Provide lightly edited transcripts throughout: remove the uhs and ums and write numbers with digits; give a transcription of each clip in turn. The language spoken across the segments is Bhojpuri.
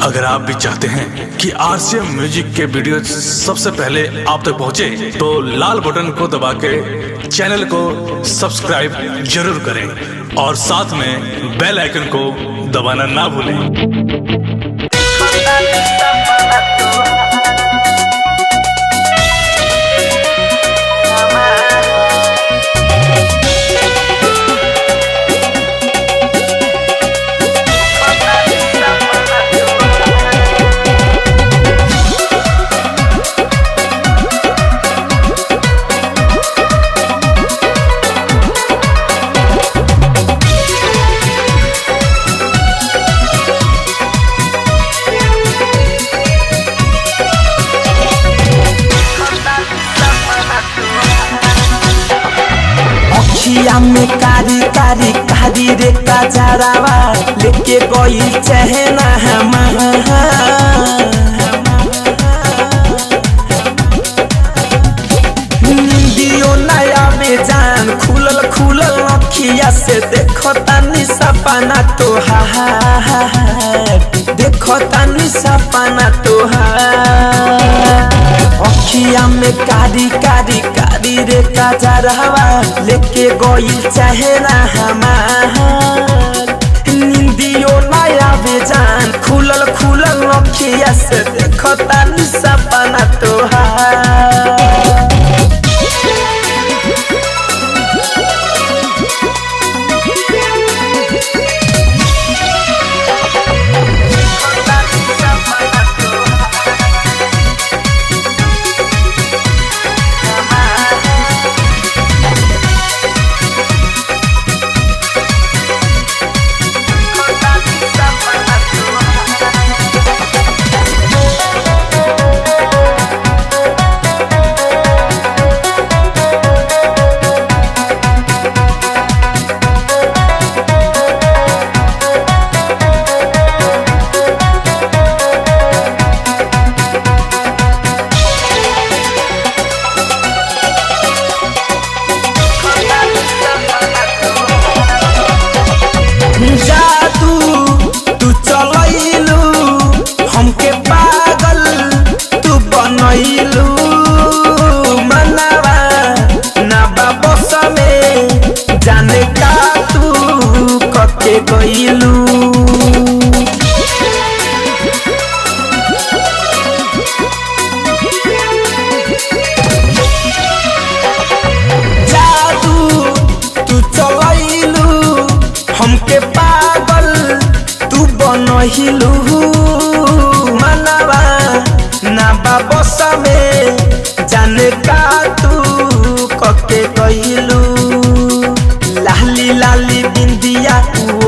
अगर आप भी चाहते हैं कि आरसीएम म्यूजिक के वीडियो सबसे पहले आप तक पहुंचे, तो लाल बटन को दबा के चैनल को सब्सक्राइब जरूर करें और साथ में बेल आइकन को दबाना ना भूलें। अखिया में कारी कारी कारी रे कजरावा लेके कोई चहना दियो नया में जान खुलल खुलल अखिया से देखो तानी सपना तोहार, देखो तानी सपना तोहार। अखिया में कारी कारी कारी रे कजरावा लेके गोइल चेहरा हमार, निंदियो नया बेजान खुलल खुलल अखिया से देखो तानी सपना तोहार। तू चलैलू हमके पागल तू बनैलू, मनवा ना बस में जाने का तू कके गइलू। तू चलैलू हमके पागल तू बनहिलू, मनवा ना बस में जाने का तू कके गइलू। लाली लाली बिंदिया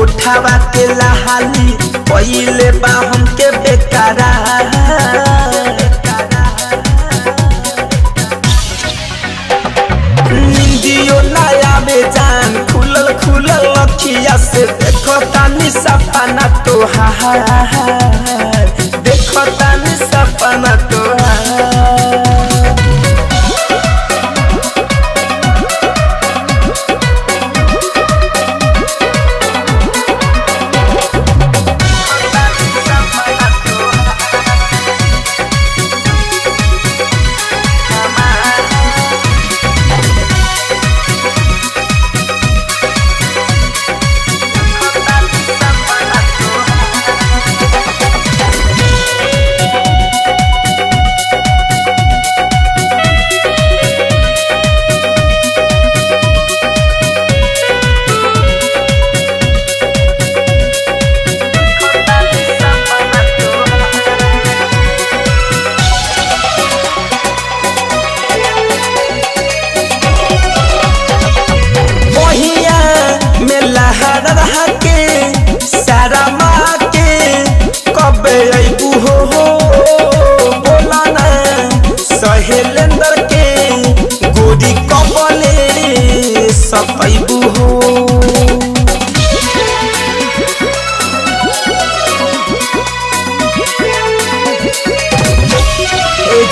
उठावा के लाली पहिले बा हमके बेकारा, निंदियो नया बेजान खुलल खुलल अखिया से देखो तानी सपना तोहार, देखो तानी सपना तोहार। सारा माँ के कबे अबू हो बोला ना सहेलेंदर के गोरी कबले सपैबू हो।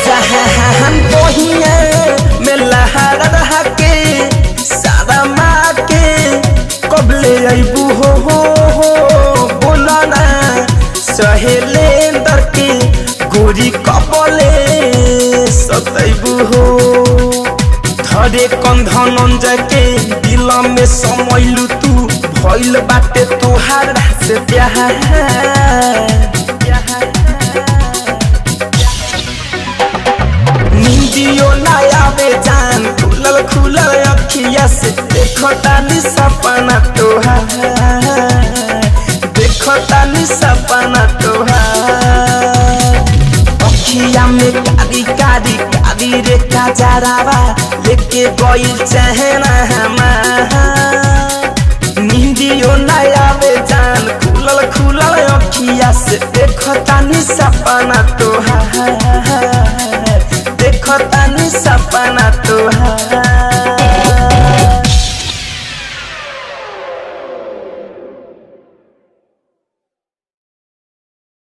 जहान बहिया में लहरा के सारा माँ के कबले अबू हो बोला ना सहेले देवेंद्र के गोरी कबले सतैबू हो धरे कंधनंजय के दिल में समैलू तू भइल बाटे तोहार से प्यार नींदियो ना आवे जान खुलल खुलल अखिया से देखो तानी सपना तोहार देखो तानी सपना तोहार अखिया में कारी कारी कारी रे काजरावा लेके गइल चहना हमार नींदियो ना आवे जान खुलल खुलल अखिया से देखो तानी सपना तोहार देखो तानी सपना तोहार।